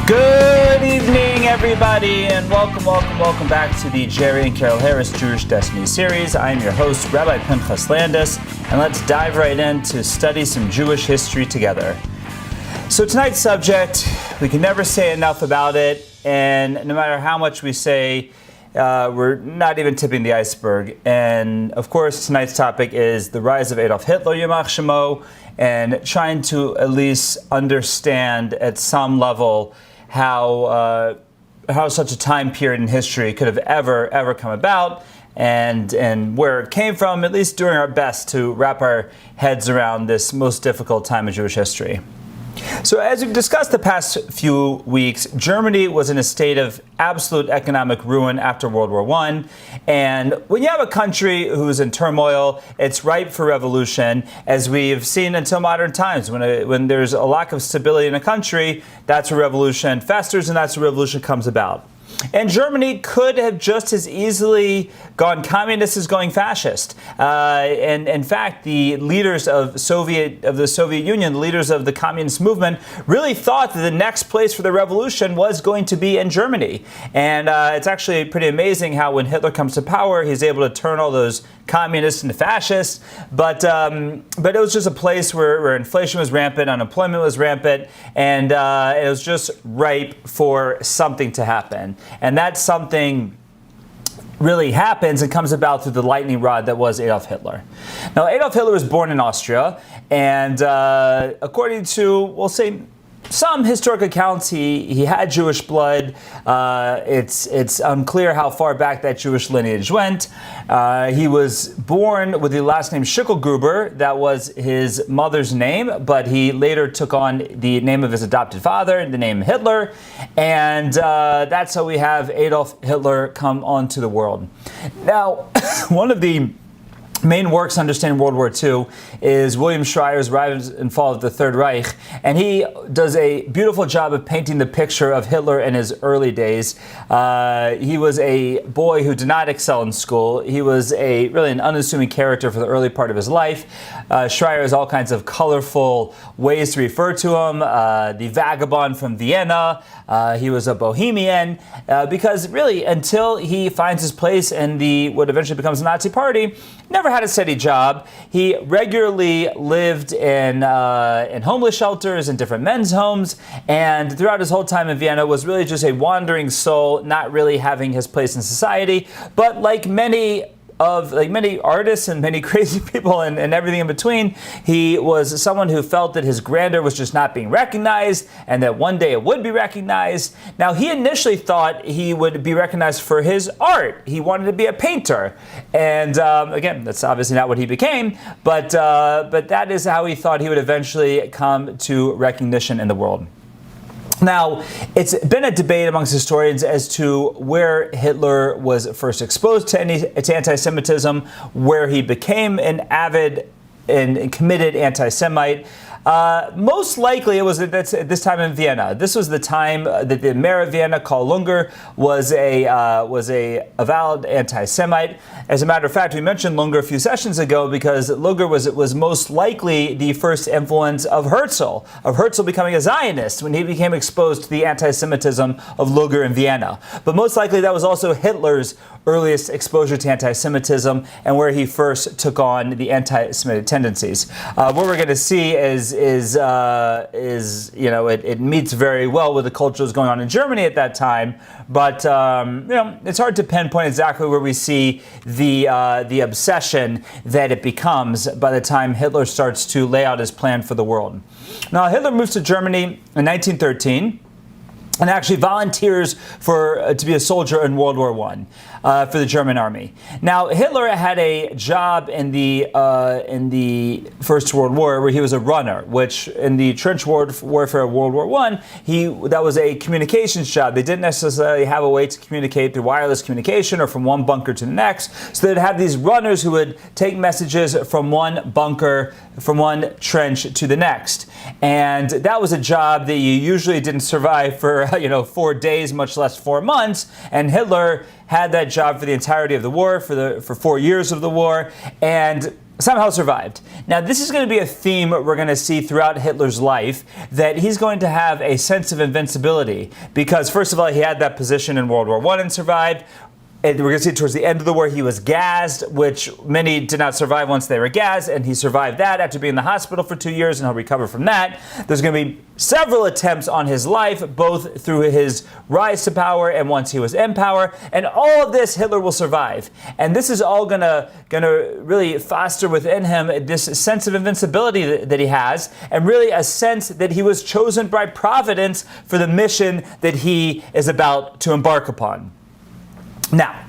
Good evening, everybody, and welcome back to the Jerry and Carol Harris Jewish Destiny series. I am your host, Rabbi Pinchas Landis, and let's dive right in to study some Jewish history together. So tonight's subject, we can never say enough about it, and no matter how much we say, we're not even tipping the iceberg. And of course, tonight's topic is the rise of Adolf Hitler, Yamach Shemo, and trying to at least understand at some level how such a time period in history could have ever come about, and where it came from, at least doing our best to wrap our heads around this most difficult time in Jewish history. So as we've discussed the past few weeks, Germany was in a state of absolute economic ruin after World War I. And when you have a country who's in turmoil, it's ripe for revolution, as we've seen until modern times. When there's a lack of stability in a country, that's where revolution festers and that's where revolution comes about. And Germany could have just as easily gone communist as going fascist. And in fact, the leaders of the Soviet Union, the leaders of the communist movement, really thought that the next place for the revolution was going to be in Germany. And it's actually pretty amazing how when Hitler comes to power, he's able to turn all those communists into fascists. But it was just a place where inflation was rampant, unemployment was rampant, and it was just ripe for something to happen. And that something really happens and comes about through the lightning rod that was Adolf Hitler. Now, Adolf Hitler was born in Austria, and according to, we'll say, some historic accounts, he had Jewish blood. It's unclear how far back that Jewish lineage went. He was born with the last name Schicklgruber. That was his mother's name, but he later took on the name of his adopted father, the name Hitler, and that's how we have Adolf Hitler come onto the world. Now, one of the main works understanding World War II is William Schreier's Rise and Fall of the Third Reich, and he does a beautiful job of painting the picture of Hitler in his early days. He was a boy who did not excel in school. He was really an unassuming character for the early part of his life. Schreier has all kinds of colorful ways to refer to him. The vagabond from Vienna. He was a bohemian, because really until he finds his place in what eventually becomes the Nazi Party, never had a steady job. He regularly lived in homeless shelters and different men's homes, and throughout his whole time in Vienna was really just a wandering soul, not really having his place in society. But like many artists and many crazy people and everything in between, he was someone who felt that his grandeur was just not being recognized and that one day it would be recognized. Now, he initially thought he would be recognized for his art. He wanted to be a painter. And again, that's obviously not what he became, but that is how he thought he would eventually come to recognition in the world. Now, it's been a debate amongst historians as to where Hitler was first exposed to anti-Semitism, where he became an avid and committed anti-Semite. Most likely it was at this time in Vienna. This was the time that the mayor of Vienna, Karl Lunger, was a avowed anti-Semite. As a matter of fact, we mentioned Lunger a few sessions ago because Lunger was most likely the first influence of Herzl becoming a Zionist when he became exposed to the anti-Semitism of Lunger in Vienna. But most likely that was also Hitler's earliest exposure to anti-Semitism and where he first took on the anti-Semitic tendencies. What we're going to see is it meets very well with the culture that was going on in Germany at that time, but it's hard to pinpoint exactly where we see the obsession that it becomes by the time Hitler starts to lay out his plan for the world. Now, Hitler moves to Germany in 1913. And actually volunteers to be a soldier in World War I for the German army. Now, Hitler had a job in the First World War where he was a runner, which in the trench warfare of World War I, that was a communications job. They didn't necessarily have a way to communicate through wireless communication or from one bunker to the next. So they'd have these runners who would take messages from one bunker, from one trench to the next. And that was a job that you usually didn't survive for 4 days, much less 4 months. And Hitler had that job for the entirety of the war, for 4 years of the war. And somehow survived. Now, this is going to be a theme we're going to see throughout Hitler's life, that he's going to have a sense of invincibility because, first of all, he had that position in World War I and survived. And we're going to see towards the end of the war, he was gassed, which many did not survive once they were gassed, and he survived that after being in the hospital for 2 years, and he'll recover from that. There's going to be several attempts on his life, both through his rise to power and once he was in power, and all of this Hitler will survive. And this is all going to really foster within him this sense of invincibility that he has, and really a sense that he was chosen by Providence for the mission that he is about to embark upon. Now,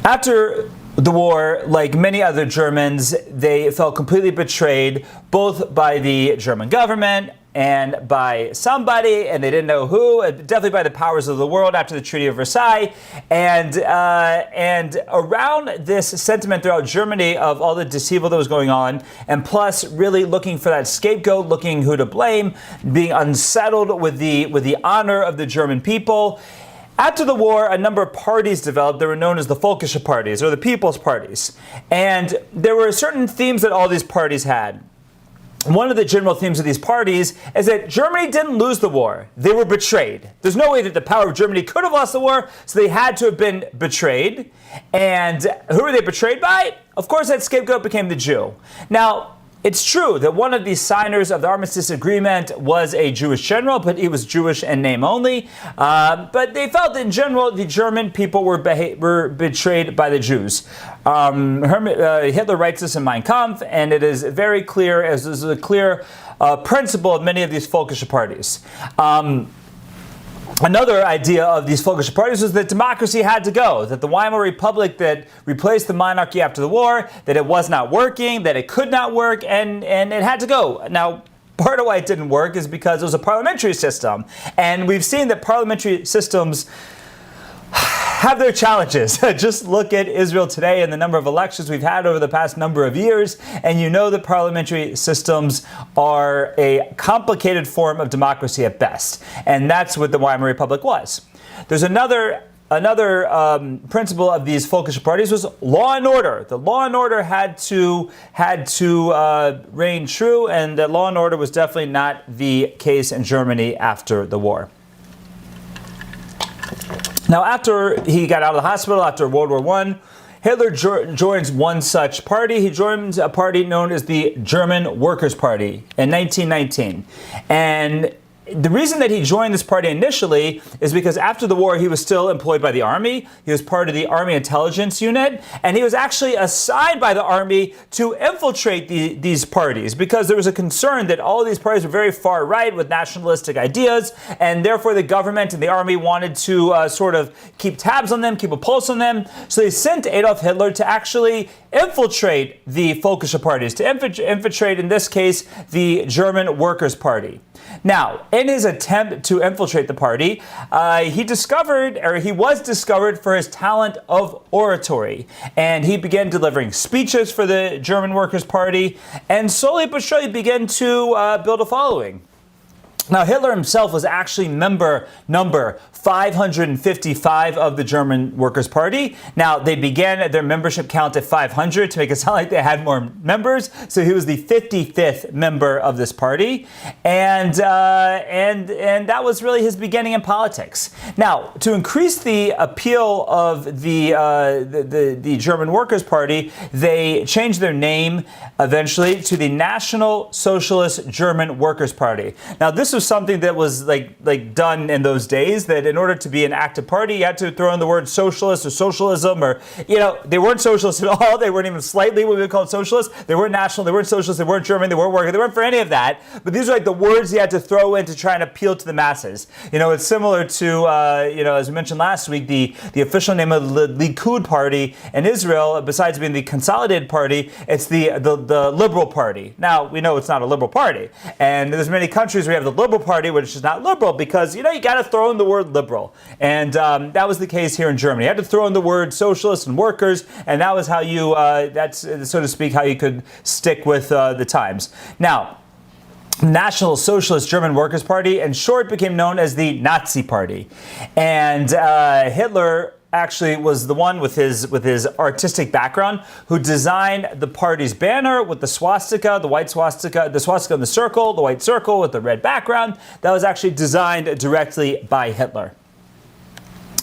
after the war, like many other Germans, they felt completely betrayed, both by the German government and by somebody, and they didn't know who, definitely by the powers of the world after the Treaty of Versailles. And around this sentiment throughout Germany of all the dishevel that was going on, and plus really looking for that scapegoat, looking who to blame, being unsettled with the honor of the German people. After the war, a number of parties developed that were known as the Völkische parties, or the People's Parties. And there were certain themes that all these parties had. One of the general themes of these parties is that Germany didn't lose the war. They were betrayed. There's no way that the power of Germany could have lost the war, so they had to have been betrayed. And who were they betrayed by? Of course, that scapegoat became the Jew. Now, it's true that one of the signers of the Armistice Agreement was a Jewish general, but he was Jewish in name only. But they felt that in general the German people were betrayed by the Jews. Hitler writes this in Mein Kampf, and it is very clear, as is a clear principle of many of these Völkische parties. Another idea of these Völkische parties was that democracy had to go, that the Weimar Republic that replaced the monarchy after the war, that it was not working, that it could not work, and it had to go. Now, part of why it didn't work is because it was a parliamentary system. And we've seen that parliamentary systems have their challenges. Just look at Israel today and the number of elections we've had over the past number of years, and you know that parliamentary systems are a complicated form of democracy at best. And that's what the Weimar Republic was. There's another principle of these Völkische parties was law and order. The law and order had to reign true, and that law and order was definitely not the case in Germany after the war. Now, after he got out of the hospital, after World War I, Hitler joins one such party. He joins a party known as the German Workers' Party in 1919. And the reason that he joined this party initially is because after the war, he was still employed by the army. He was part of the Army Intelligence Unit, and he was actually assigned by the army to infiltrate these parties because there was a concern that all of these parties were very far right with nationalistic ideas, and therefore the government and the army wanted to sort of keep tabs on them, keep a pulse on them. So they sent Adolf Hitler to actually infiltrate the Völkische parties, to infiltrate, in this case, the German Workers' Party. Now, in his attempt to infiltrate the party, he was discovered for his talent of oratory. And he began delivering speeches for the German Workers' Party, and slowly but surely began to build a following. Now, Hitler himself was actually number 555 of the German Workers' Party. Now, they began their membership count at 500 to make it sound like they had more members. So he was the 55th member of this party, and that was really his beginning in politics. Now, to increase the appeal of the German Workers' Party, they changed their name eventually to the National Socialist German Workers' Party. Now, this was something that was like done in those days, that in order to be an active party, you had to throw in the word socialist or socialism, or, they weren't socialists at all. They weren't even slightly what we would call socialists. They weren't national. They weren't socialists. They weren't German. They weren't working. They weren't for any of that. But these are like the words you had to throw in to try and appeal to the masses. It's similar to, as we mentioned last week, the official name of the Likud party in Israel, besides being the Consolidated Party, it's the Liberal Party. Now, we know it's not a liberal party. And there's many countries where you have the Liberal Party, which is not liberal, because, you got to throw in the word liberal. And that was the case here in Germany. You had to throw in the word socialists and workers, and that was how that's, so to speak, how you could stick with the times. Now, National Socialist German Workers' Party, in short, became known as the Nazi Party. And Hitler actually was the one with his artistic background who designed the party's banner with the swastika, the white swastika, the swastika in the circle, the white circle with the red background. That was actually designed directly by Hitler.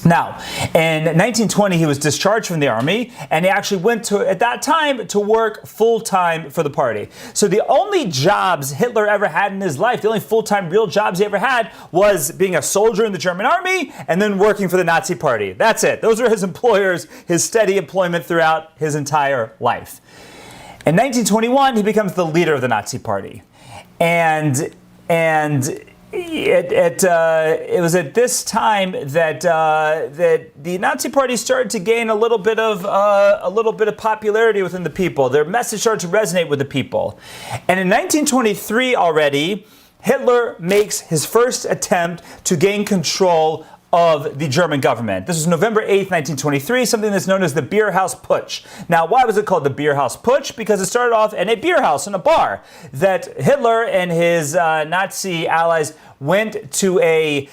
Now, in 1920, he was discharged from the army, and he actually went to, at that time, to work full-time for the party. So the only jobs Hitler ever had in his life, the only full-time real jobs he ever had, was being a soldier in the German army and then working for the Nazi party. That's it. Those were his employers, his steady employment throughout his entire life. In 1921, he becomes the leader of the Nazi party. And it was at this time that the Nazi Party started to gain a little bit of popularity within the people. Their message started to resonate with the people, and in 1923 already, Hitler makes his first attempt to gain control of the German government. This was November 8th, 1923, something that's known as the Beer House Putsch. Now, why was it called the Beer House Putsch? Because it started off in a beer house, in a bar, that Hitler and his Nazi allies went to a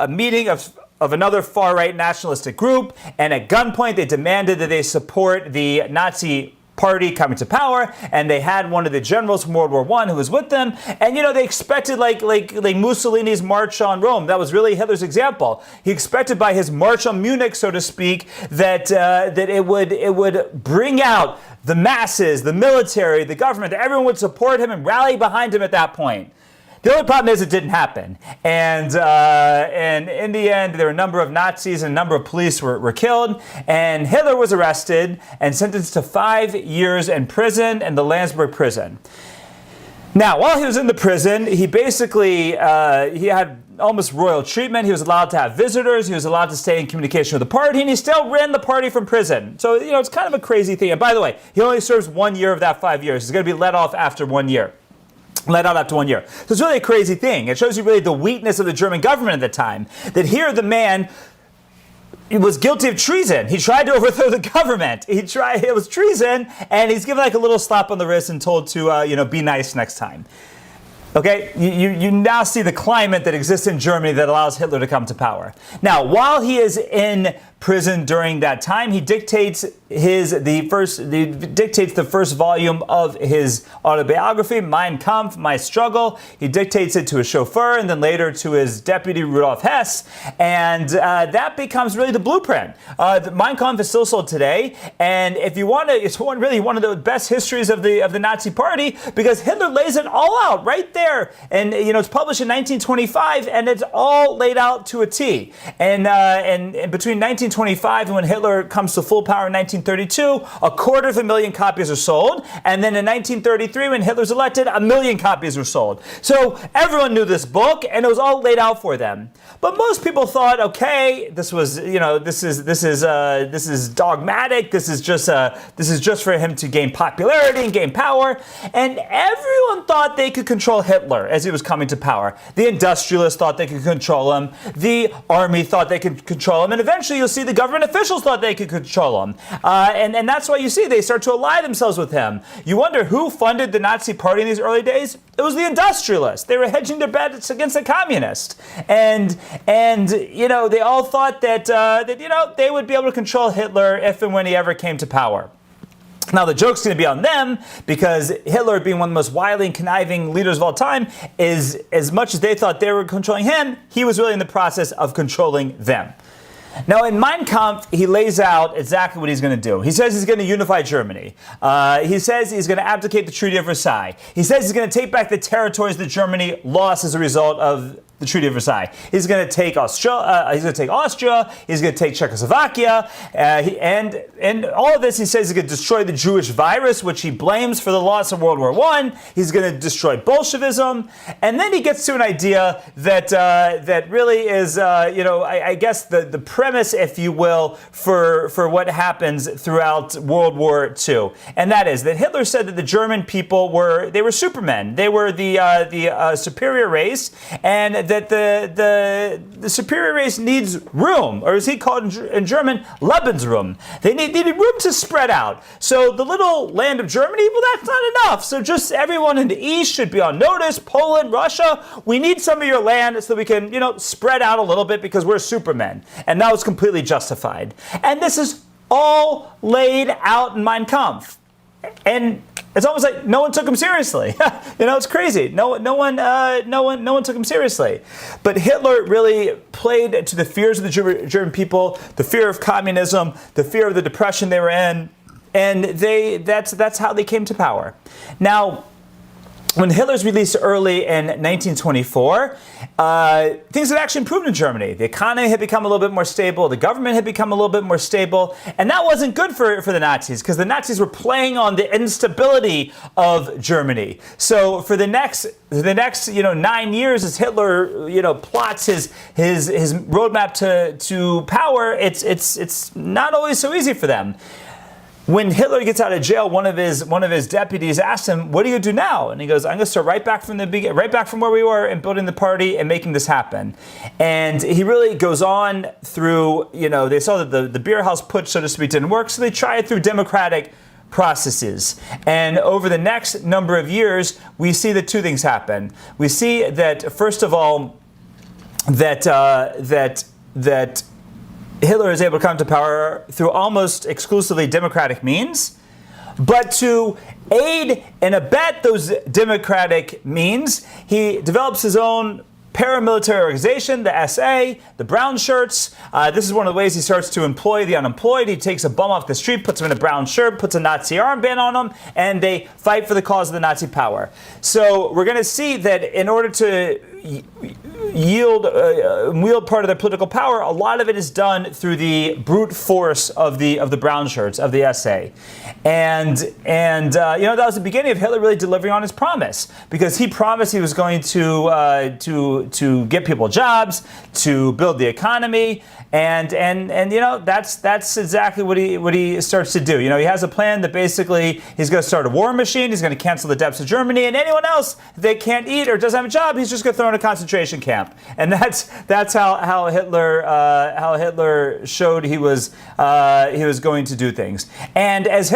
meeting of another far-right nationalistic group, and at gunpoint they demanded that they support the Nazi party coming to power, and they had one of the generals from World War I who was with them, and they expected like Mussolini's March on Rome. That was really Hitler's example. He expected by his March on Munich, so to speak, that it would bring out the masses, the military, the government, that everyone would support him and rally behind him at that point. The only problem is it didn't happen. And in the end, there were a number of Nazis and a number of police were killed. And Hitler was arrested and sentenced to 5 years in prison in the Landsberg prison. Now, while he was in the prison, he basically, he had almost royal treatment. He was allowed to have visitors. He was allowed to stay in communication with the party, and he still ran the party from prison. So, it's kind of a crazy thing. And by the way, he only serves 1 year of that 5 years. He's going to be let off after 1 year. Let out after 1 year. So it's really a crazy thing. It shows you really the weakness of the German government at the time. That here the man was guilty of treason. He tried to overthrow the government. It was treason, and he's given like a little slap on the wrist and told to, be nice next time. Okay, you now see the climate that exists in Germany that allows Hitler to come to power. Now, while he is in prison during that time, he dictates the first volume of his autobiography, Mein Kampf, My Struggle. He dictates it to a chauffeur and then later to his deputy, Rudolf Hess, and that becomes really the blueprint. Mein Kampf is still sold today, and if you want to, it's really one of the best histories of the Nazi Party because Hitler lays it all out right there, and it's published in 1925, and it's all laid out to a T. And between 1925 and when Hitler comes to full power in 1932, 250,000 copies are sold. And then in 1933, when Hitler's elected, 1 million copies were sold. So everyone knew this book, and it was all laid out for them. But most people thought, okay, this was, this is dogmatic. This is just for him to gain popularity and gain power. And everyone thought they could control Hitler as he was coming to power. The industrialists thought they could control him. The army thought they could control him. And eventually you'll see the government officials thought they could control him. And that's why you see they start to ally themselves with him. You wonder who funded the Nazi Party in these early days? It was the industrialists. They were hedging their bets against the communists. And they all thought that they would be able to control Hitler if and when he ever came to power. Now, the joke's going to be on them because Hitler, being one of the most wily and conniving leaders of all time, is as much as they thought they were controlling him, he was really in the process of controlling them. Now, in Mein Kampf, he lays out exactly what he's going to do. He says he's going to unify Germany. He says he's going to abdicate the Treaty of Versailles. He says he's going to take back the territories that Germany lost as a result of the Treaty of Versailles. He's going to take Austria. He's going to take Czechoslovakia, and all of this. He says he's going to destroy the Jewish virus, which he blames for the loss of World War I. He's going to destroy Bolshevism, and then he gets to an idea that really is, I guess the premise, if you will, for what happens throughout World War II, and that is that Hitler said that the German people were supermen. They were the superior race, and that the superior race needs room, or as he called in German, Lebensraum. They needed room to spread out. So the little land of Germany, well, that's not enough. So just everyone in the East should be on notice. Poland, Russia, we need some of your land so that we can, spread out a little bit because we're supermen. And now it's completely justified. And this is all laid out in Mein Kampf. And it's almost like no one took him seriously. It's crazy. No one took him seriously. But Hitler really played to the fears of the German people, the fear of communism, the fear of the depression they were in, and that's how they came to power. Now, when Hitler's released early in 1924, things had actually improved in Germany. The economy had become a little bit more stable. The government had become a little bit more stable. And that wasn't good for the Nazis, because the Nazis were playing on the instability of Germany. So for the next 9 years, as Hitler plots his roadmap to power, it's not always so easy for them. When Hitler gets out of jail, one of his deputies asks him, "What do you do now?" And he goes, "I'm going to start right back from the beginning, right back from where we were, and building the party and making this happen." And he really goes on through. They saw that the beer house putsch, so to speak, didn't work, so they tried through democratic processes. And over the next number of years, we see that two things happen. We see that first of all, that Hitler is able to come to power through almost exclusively democratic means. But to aid and abet those democratic means, he develops his own paramilitary organization, the SA, the brown shirts. This is one of the ways he starts to employ the unemployed. He takes a bum off the street, puts him in a brown shirt, puts a Nazi armband on him, and they fight for the cause of the Nazi power. So we're going to see that in order to wield part of their political power, a lot of it is done through the brute force of the brown shirts, of the SA. And that was the beginning of Hitler really delivering on his promise, because he promised he was going to get people jobs, to build the economy, and that's exactly what he starts to do. He has a plan that basically he's going to start a war machine. He's going to cancel the debts of Germany, and anyone else that can't eat or doesn't have a job, he's just going to throw in a concentration camp. And that's how Hitler showed he was going to do things. And as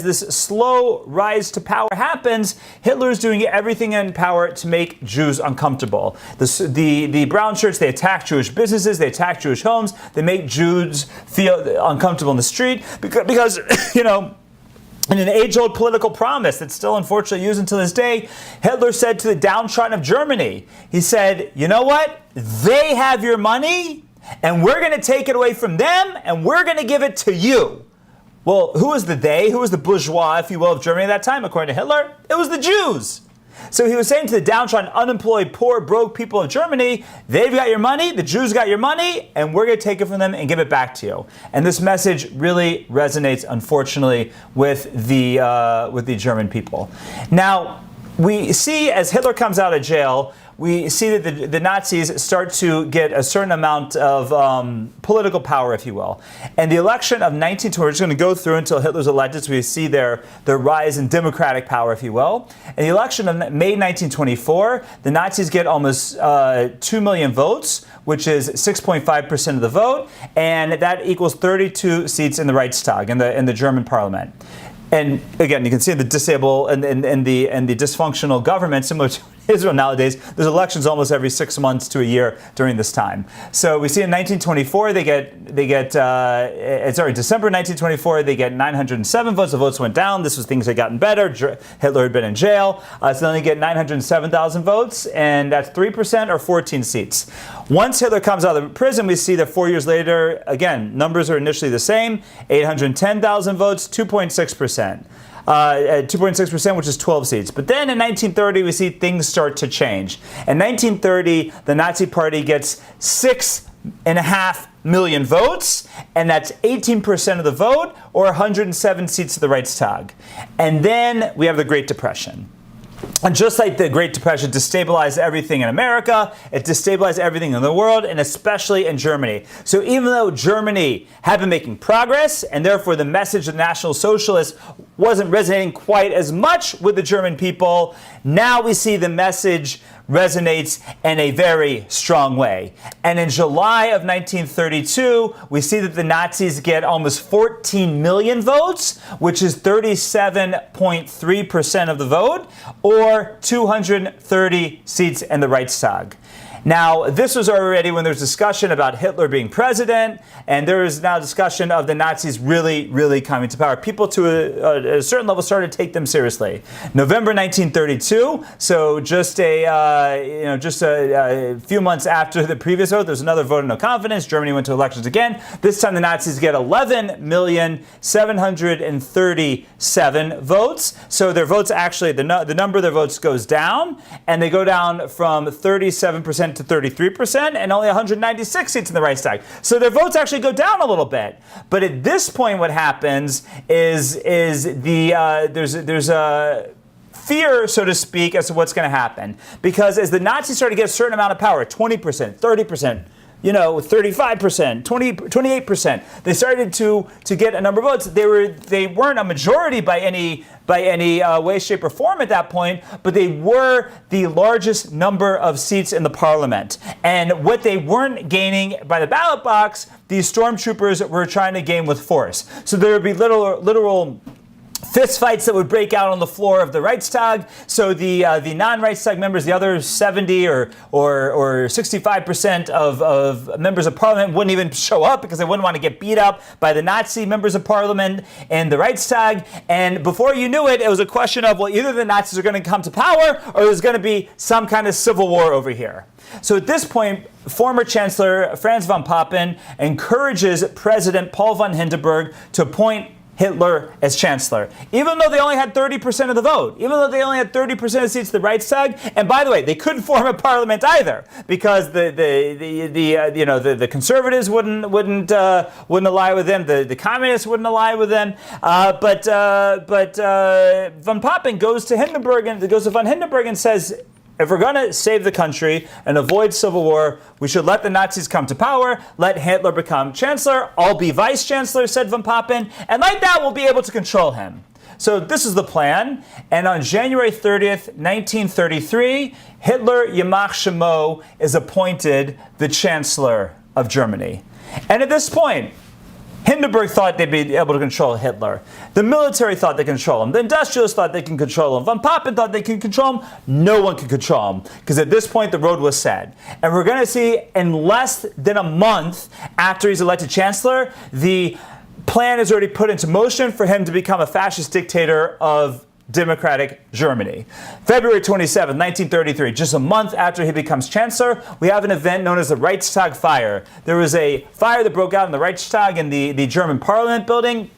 this slow rise to power happens, Hitler is doing everything in power to make Jews uncomfortable. The brown shirts, they attack Jewish businesses, they attack Jewish homes, they make Jews feel uncomfortable in the street because in an age-old political promise that's still unfortunately used until this day, Hitler said to the downtrodden of Germany, he said, "You know what? They have your money, and we're going to take it away from them, and we're going to give it to you." Well, who was the they? Who was the bourgeois, if you will, of Germany at that time? According to Hitler, it was the Jews. So he was saying to the downtrodden, unemployed, poor, broke people of Germany, they've got your money, the Jews got your money, and we're going to take it from them and give it back to you. And this message really resonates, unfortunately, with the German people. Now, we see as Hitler comes out of jail, we see that the Nazis start to get a certain amount of political power, if you will. And the election of 1920, we're just going to go through until Hitler's elected, so we see their rise in democratic power, if you will. In the election of May 1924, the Nazis get almost 2 million votes, which is 6.5% of the vote, and that equals 32 seats in the Reichstag, in the German parliament. And again, you can see the disabled and the dysfunctional government, similar to Israel nowadays. There's elections almost every 6 months to a year during this time. So we see in 1924 December 1924 they get 907 votes. The votes went down. This was things had gotten better. Hitler had been in jail, so then they get 907,000 votes, and that's 3% or 14 seats. Once Hitler comes out of prison, we see that 4 years later, again, numbers are initially the same: 810,000 votes, 2.6%. 2.6%, which is 12 seats. But then in 1930, we see things start to change. In 1930, the Nazi Party gets 6.5 million votes, and that's 18% of the vote, or 107 seats of the Reichstag. And then we have the Great Depression. And just like the Great Depression destabilized everything in America, it destabilized everything in the world, and especially in Germany. So even though Germany had been making progress, and therefore the message of the National Socialists wasn't resonating quite as much with the German people, now we see the message resonates in a very strong way. And in July of 1932, we see that the Nazis get almost 14 million votes, which is 37.3% of the vote, or 230 seats in the Reichstag. Now, this was already when there was discussion about Hitler being president, and there is now discussion of the Nazis really, really coming to power. People to a certain level started to take them seriously. November 1932, so just a few months after the previous vote, there was another vote of no confidence. Germany went to elections again. This time the Nazis get 11,737 votes. So their votes actually, the number of their votes goes down, and they go down from 37% to 33%, and only 196 seats in the Reichstag. So their votes actually go down a little bit. But at this point, what happens is there's a fear, so to speak, as to what's going to happen. Because as the Nazis started to get a certain amount of power, 20%, 30%, 35%, 28%. They started to get a number of votes. They weren't a majority by any way, shape, or form at that point, but they were the largest number of seats in the parliament. And what they weren't gaining by the ballot box, these stormtroopers were trying to gain with force. So there would be literal fist fights that would break out on the floor of the Reichstag. So the non-Reichstag members, the other 70 or 65% of members of parliament wouldn't even show up because they wouldn't want to get beat up by the Nazi members of parliament and the Reichstag. And before you knew it, it was a question of, well, either the Nazis are going to come to power or there's going to be some kind of civil war over here. So at this point, former Chancellor Franz von Papen encourages President Paul von Hindenburg to appoint Hitler as chancellor, even though they only had 30% of the vote, even though they only had 30% of seats in the Reichstag. And by the way, they couldn't form a parliament either because the conservatives wouldn't ally with them, the communists wouldn't ally with them. But von Papen goes to von Hindenburg and says, if we're going to save the country and avoid civil war, we should let the Nazis come to power, let Hitler become chancellor, I'll be vice chancellor, said von Papen, and like that we'll be able to control him. So this is the plan, and on January 30th, 1933, Hitler, Yamach Shemo, is appointed the Chancellor of Germany. And at this point, Hindenburg thought they'd be able to control Hitler. The military thought they could control him. The industrialists thought they can control him. Von Papen thought they could control him. No one could control him because at this point the road was set. And we're going to see in less than a month after he's elected chancellor, the plan is already put into motion for him to become a fascist dictator of democratic Germany. February 27, 1933, just a month after he becomes chancellor, we have an event known as the Reichstag fire. There was a fire that broke out in the Reichstag in the German parliament building.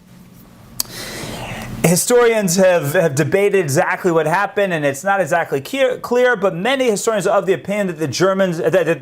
Historians have debated exactly what happened, and it's not exactly clear, but many historians are of the opinion that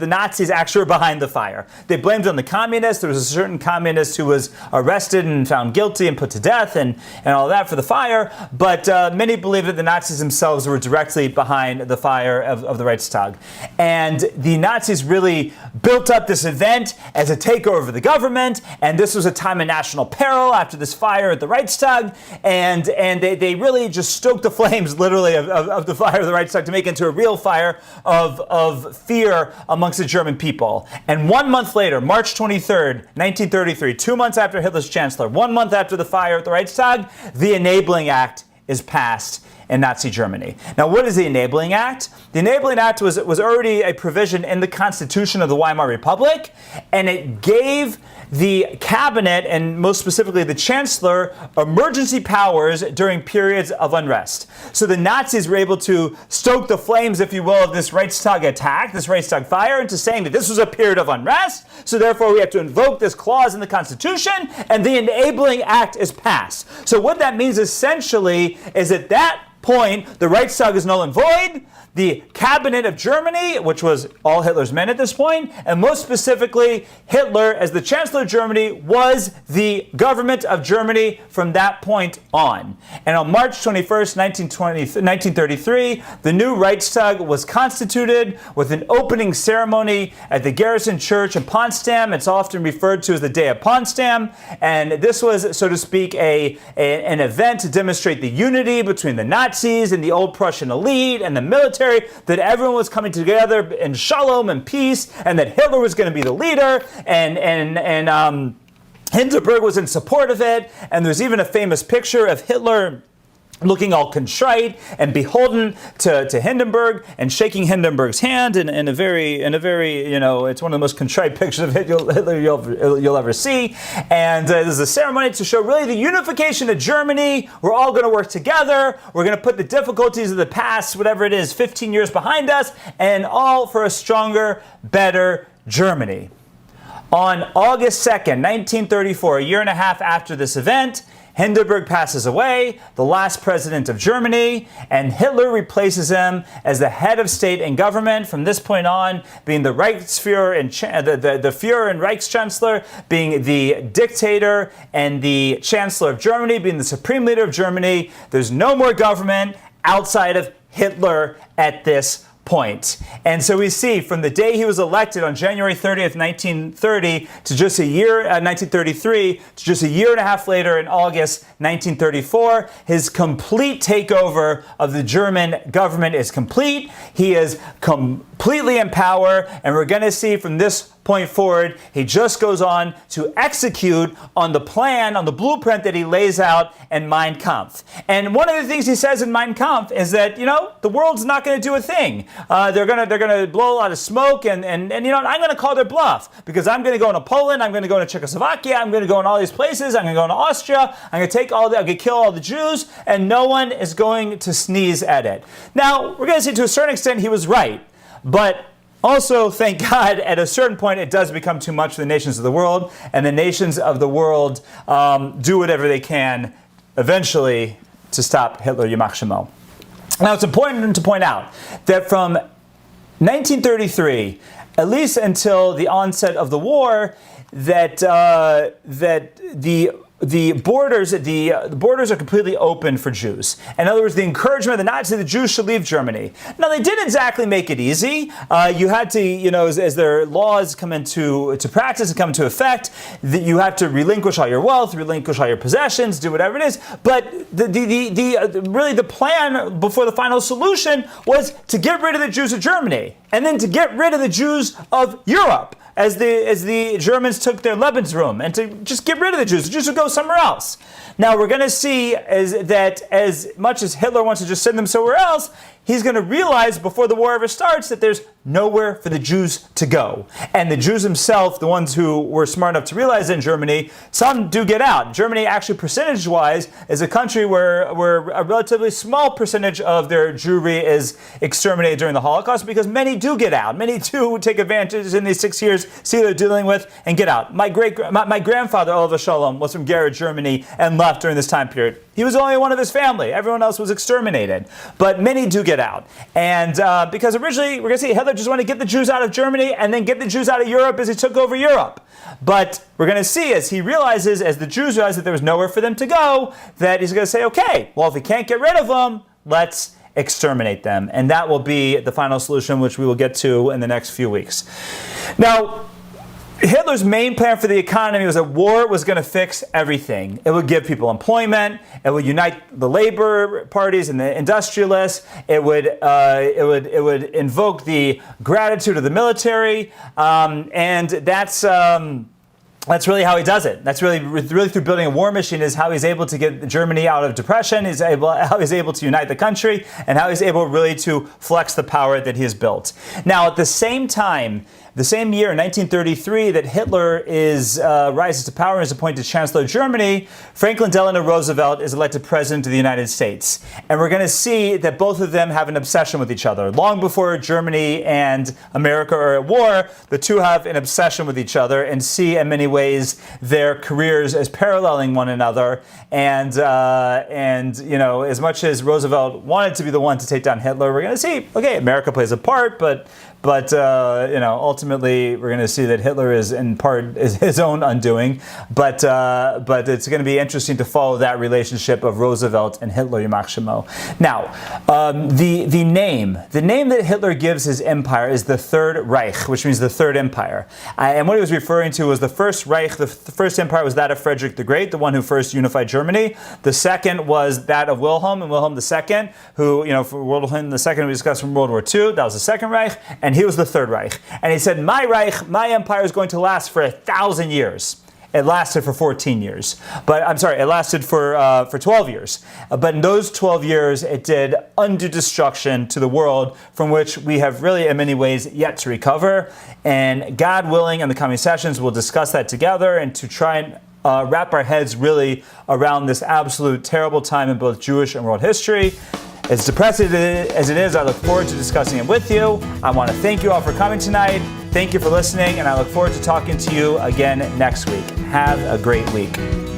the Nazis actually were behind the fire. They blamed it on the communists. There was a certain communist who was arrested and found guilty and put to death and all that for the fire, but many believe that the Nazis themselves were directly behind the fire of the Reichstag. And the Nazis really built up this event as a takeover of the government, and this was a time of national peril after this fire at the Reichstag, and they really just stoked the flames, literally, of the fire of the Reichstag to make it into a real fire of fear amongst the German people. And 1 month later, March 23rd, 1933, 2 months after Hitler's chancellor, 1 month after the fire at the Reichstag, the Enabling Act is passed in Nazi Germany. Now, what is the Enabling Act? The Enabling Act was already a provision in the Constitution of the Weimar Republic, and it gave the cabinet, and most specifically the chancellor, emergency powers during periods of unrest. So the Nazis were able to stoke the flames, if you will, of this Reichstag attack, this Reichstag fire, into saying that this was a period of unrest, so therefore we have to invoke this clause in the Constitution, and the Enabling Act is passed. So what that means essentially is at that point, the Reichstag is null and void. The cabinet of Germany, which was all Hitler's men at this point, and most specifically, Hitler, as the Chancellor of Germany, was the government of Germany from that point on. And on March 21st, 1933, the new Reichstag was constituted with an opening ceremony at the Garrison Church in Potsdam. It's often referred to as the Day of Potsdam. And this was, so to speak, an event to demonstrate the unity between the Nazis and the old Prussian elite and the military military, that everyone was coming together in shalom and peace, and that Hitler was going to be the leader, and Hindenburg was in support of it. And there's even a famous picture of Hitler looking all contrite and beholden to Hindenburg and shaking Hindenburg's hand in a very, it's one of the most contrite pictures of Hitler you'll ever see. And there's a ceremony to show really the unification of Germany. We're all going to work together. We're going to put the difficulties of the past, whatever it is, 15 years behind us, and all for a stronger, better Germany. On August 2nd, 1934, a year and a half after this event, Hindenburg passes away, the last president of Germany, and Hitler replaces him as the head of state and government. From this point on, being the Reichsführer and the Führer and Reichschancellor, being the dictator and the Chancellor of Germany, being the supreme leader of Germany. There's no more government outside of Hitler at this point. And so we see from the day he was elected on January 30th, 1930 to just a year, 1933 to just a year and a half later in August 1934, his complete takeover of the German government is complete. He is completely in power, and we're going to see from this point forward, he just goes on to execute on the plan, on the blueprint that he lays out in Mein Kampf. And one of the things he says in Mein Kampf is that, the world's not going to do a thing. They're going to blow a lot of smoke, and I'm going to call their bluff, because I'm going to go into Poland, I'm going to go into Czechoslovakia, I'm going to go in all these places, I'm going to go into Austria, I'm going to kill all the Jews, and no one is going to sneeze at it. Now, we're going to see to a certain extent he was right, but also, thank God, at a certain point, it does become too much for the nations of the world, and the nations of the world do whatever they can eventually to stop Hitler, Yamach Shemo. Now, it's important to point out that from 1933, at least until the onset of the war, that the borders are completely open for Jews. In other words, the encouragement of the Nazis, the Jews should leave Germany. Now, they didn't exactly make it easy. You had to, as their laws come into practice and come into effect, that you have to relinquish all your wealth, relinquish all your possessions, do whatever it is. But really the plan before the final solution was to get rid of the Jews of Germany, and then to get rid of the Jews of Europe, as the Germans took their Lebensraum, and to just get rid of the Jews. The Jews would go somewhere else. Now, we're going to see that as much as Hitler wants to just send them somewhere else, he's going to realize before the war ever starts that there's nowhere for the Jews to go. And the Jews themselves, the ones who were smart enough to realize it in Germany, some do get out. Germany, actually, percentage-wise, is a country where a relatively small percentage of their Jewry is exterminated during the Holocaust, because many do get out. Many do take advantage in these 6 years, see what they're dealing with, and get out. My grandfather, Oliver Shalom, was from Gera, Germany, and left during this time period. He was only one of his family. Everyone else was exterminated. But many do get out. And because originally, we're going to see Hitler just wanted to get the Jews out of Germany and then get the Jews out of Europe as he took over Europe. But we're going to see as he realizes, as the Jews realize that there was nowhere for them to go, that he's going to say, okay, well, if we can't get rid of them, let's exterminate them. And that will be the final solution, which we will get to in the next few weeks. Now, Hitler's main plan for the economy was that war was going to fix everything. It would give people employment. It would unite the labor parties and the industrialists. It would invoke the gratitude of the military, and that's really how he does it. That's really through building a war machine is how he's able to get Germany out of depression. How he's able to unite the country, and how he's able really to flex the power that he has built. Now, at the same time, the same year, in 1933, that Hitler rises to power and is appointed Chancellor of Germany, Franklin Delano Roosevelt is elected President of the United States. And we're going to see that both of them have an obsession with each other. Long before Germany and America are at war, the two have an obsession with each other and see in many ways their careers as paralleling one another. And as much as Roosevelt wanted to be the one to take down Hitler, we're going to see, okay, America plays a part, but but ultimately we're going to see that Hitler is in part is his own undoing. But it's going to be interesting to follow that relationship of Roosevelt and Hitler, Yamach Shemo. Now, the name that Hitler gives his empire is the Third Reich, which means the Third Empire. And what he was referring to was the First Reich. The first empire was that of Frederick the Great, the one who first unified Germany. The second was that of Wilhelm, and Wilhelm II, who, for Wilhelm II, we discussed from World War II, that was the Second Reich, and he was the Third Reich. And he said, my Reich, my empire is going to last for 1,000 years. It lasted for 14 years. But I'm sorry, it lasted for 12 years. But in those 12 years, it did undue destruction to the world from which we have really, in many ways, yet to recover. And God willing, in the coming sessions, we'll discuss that together and to try and wrap our heads really around this absolute terrible time in both Jewish and world history. As depressing as it is, I look forward to discussing it with you. I want to thank you all for coming tonight. Thank you for listening, and I look forward to talking to you again next week. Have a great week.